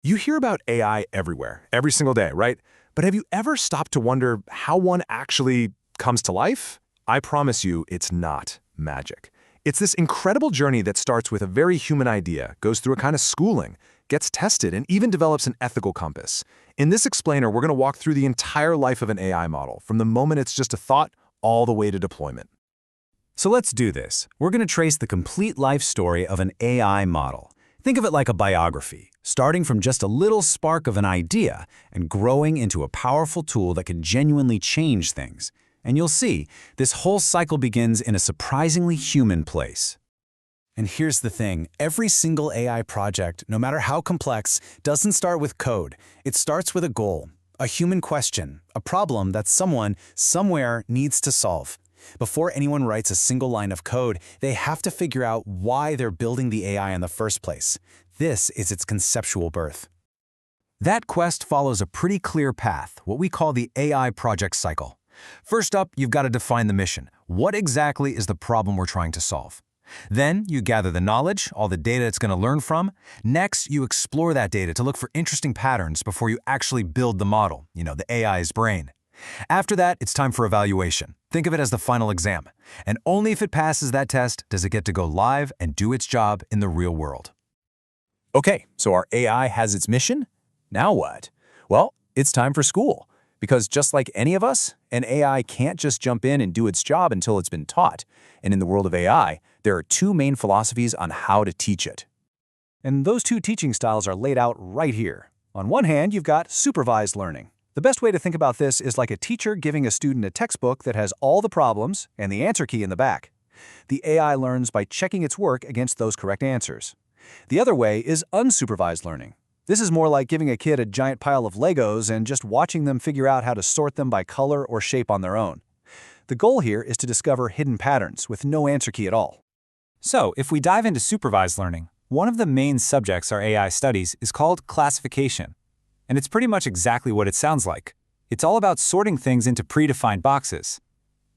You hear about AI everywhere, every single day, right? But have you ever stopped to wonder how one actually comes to life? I promise you, it's not magic. It's this incredible journey that starts with a very human idea, goes through a kind of schooling, gets tested, and even develops an ethical compass. In this explainer, we're going to walk through the entire life of an AI model, from the moment it's just a thought all the way to deployment. So let's do this. We're going to trace the complete life story of an AI model. Think of it like a biography, starting from just a little spark of an idea and growing into a powerful tool that can genuinely change things. And you'll see, this whole cycle begins in a surprisingly human place. And here's the thing, every single AI project, no matter how complex, doesn't start with code. It starts with a goal, a human question, a problem that someone, somewhere, needs to solve. Before anyone writes a single line of code, they have to figure out why they're building the AI in the first place. This is its conceptual birth. That quest follows a pretty clear path, what we call the AI project cycle. First up, you've got to define the mission. What exactly is the problem we're trying to solve? Then, you gather the knowledge, all the data it's going to learn from. Next, you explore that data to look for interesting patterns before you actually build the model, the AI's brain. After that, it's time for evaluation. Think of it as the final exam. And only if it passes that test does it get to go live and do its job in the real world. Okay, so our AI has its mission. Now what? Well, it's time for school. Because just like any of us, an AI can't just jump in and do its job until it's been taught. And in the world of AI, there are two main philosophies on how to teach it. And those two teaching styles are laid out right here. On one hand, you've got supervised learning. The best way to think about this is like a teacher giving a student a textbook that has all the problems and the answer key in the back. The AI learns by checking its work against those correct answers. The other way is unsupervised learning. This is more like giving a kid a giant pile of Legos and just watching them figure out how to sort them by color or shape on their own. The goal here is to discover hidden patterns with no answer key at all. So, if we dive into supervised learning, one of the main subjects our AI studies is called classification. And it's pretty much exactly what it sounds like. It's all about sorting things into predefined boxes.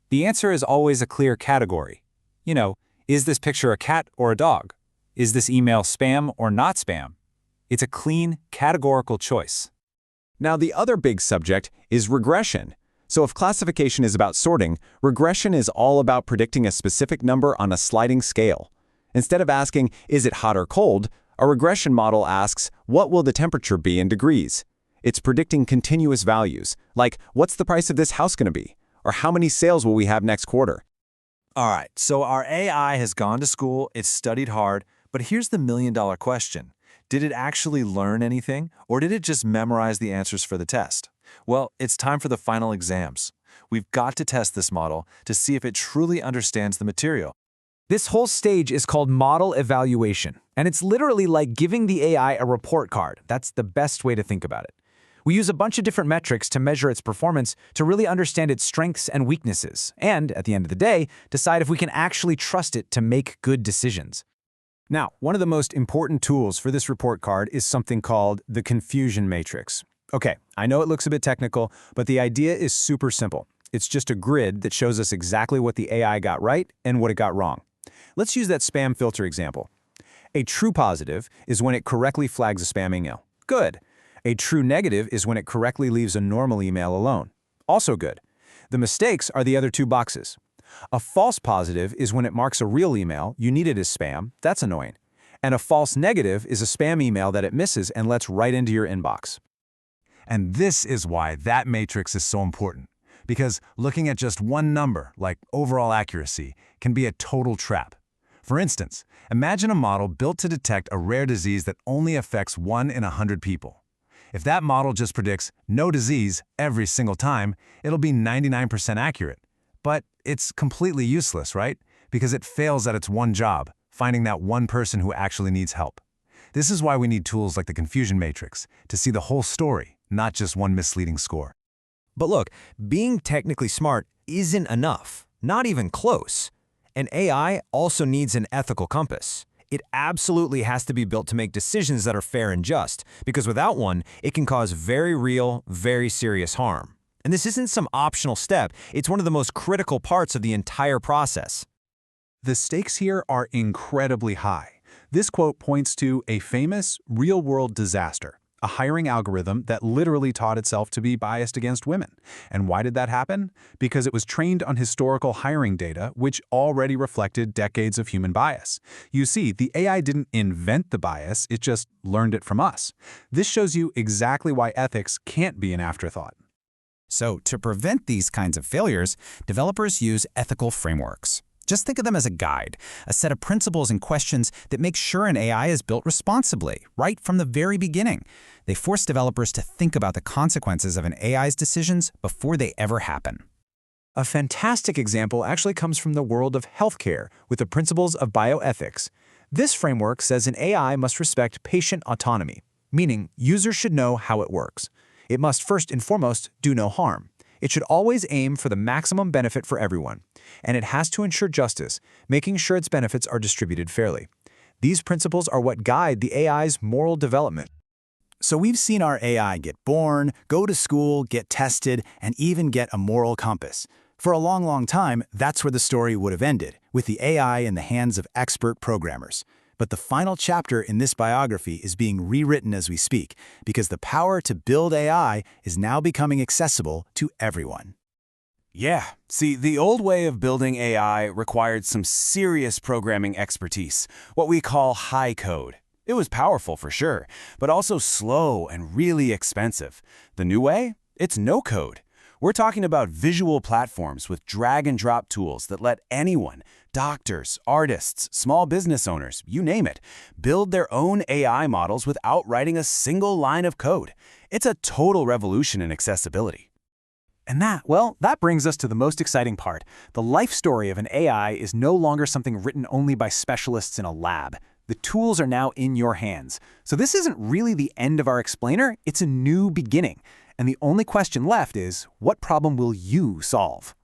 The answer is always a clear category. Is this picture a cat or a dog? Is this email spam or not spam? It's a clean, categorical choice. Now, the other big subject is regression. So if classification is about sorting, regression is all about predicting a specific number on a sliding scale. Instead of asking, is it hot or cold, a regression model asks, what will the temperature be in degrees? It's predicting continuous values, like what's the price of this house going to be? Or how many sales will we have next quarter? All right, so our AI has gone to school, it's studied hard, but here's the million-dollar question. Did it actually learn anything, or did it just memorize the answers for the test? Well, it's time for the final exams. We've got to test this model to see if it truly understands the material. This whole stage is called model evaluation, and it's literally like giving the AI a report card. That's the best way to think about it. We use a bunch of different metrics to measure its performance to really understand its strengths and weaknesses, and at the end of the day, decide if we can actually trust it to make good decisions. Now, one of the most important tools for this report card is something called the confusion matrix. Okay, I know it looks a bit technical, but the idea is super simple. It's just a grid that shows us exactly what the AI got right and what it got wrong. Let's use that spam filter example. A true positive is when it correctly flags a spam email. Good. A true negative is when it correctly leaves a normal email alone. Also good. The mistakes are the other two boxes. A false positive is when it marks a real email you need it as spam. That's annoying. And a false negative is a spam email that it misses and lets right into your inbox. And this is why that matrix is so important. Because looking at just one number, like overall accuracy, can be a total trap. For instance, imagine a model built to detect a rare disease that only affects 1 in 100 people. If that model just predicts no disease every single time, it'll be 99% accurate. But it's completely useless, right? Because it fails at its one job, finding that one person who actually needs help. This is why we need tools like the confusion matrix to see the whole story, not just one misleading score. But look, being technically smart isn't enough, not even close. An AI also needs an ethical compass. It absolutely has to be built to make decisions that are fair and just, because without one, it can cause very real, very serious harm. And this isn't some optional step, it's one of the most critical parts of the entire process. The stakes here are incredibly high. This quote points to a famous, real-world disaster, a hiring algorithm that literally taught itself to be biased against women. And why did that happen? Because it was trained on historical hiring data, which already reflected decades of human bias. You see, the AI didn't invent the bias, it just learned it from us. This shows you exactly why ethics can't be an afterthought. So, to prevent these kinds of failures, developers use ethical frameworks. Just think of them as a guide, a set of principles and questions that make sure an AI is built responsibly, right from the very beginning. They force developers to think about the consequences of an AI's decisions before they ever happen. A fantastic example actually comes from the world of healthcare with the principles of bioethics. This framework says an AI must respect patient autonomy, meaning users should know how it works. It must first and foremost do no harm. It should always aim for the maximum benefit for everyone, and it has to ensure justice, making sure its benefits are distributed fairly. These principles are what guide the AI's moral development. So we've seen our AI get born, go to school, get tested, and even get a moral compass. For a long, long time, that's where the story would have ended, with the AI in the hands of expert programmers. But the final chapter in this biography is being rewritten as we speak, because the power to build AI is now becoming accessible to everyone. Yeah, see, the old way of building AI required some serious programming expertise, what we call high code. It was powerful for sure, but also slow and really expensive. The new way? It's no code. We're talking about visual platforms with drag-and-drop tools that let anyone, doctors, artists, small business owners, you name it, build their own AI models without writing a single line of code. It's a total revolution in accessibility. And that brings us to the most exciting part. The life story of an AI is no longer something written only by specialists in a lab. The tools are now in your hands. So this isn't really the end of our explainer, it's a new beginning. And the only question left is, what problem will you solve?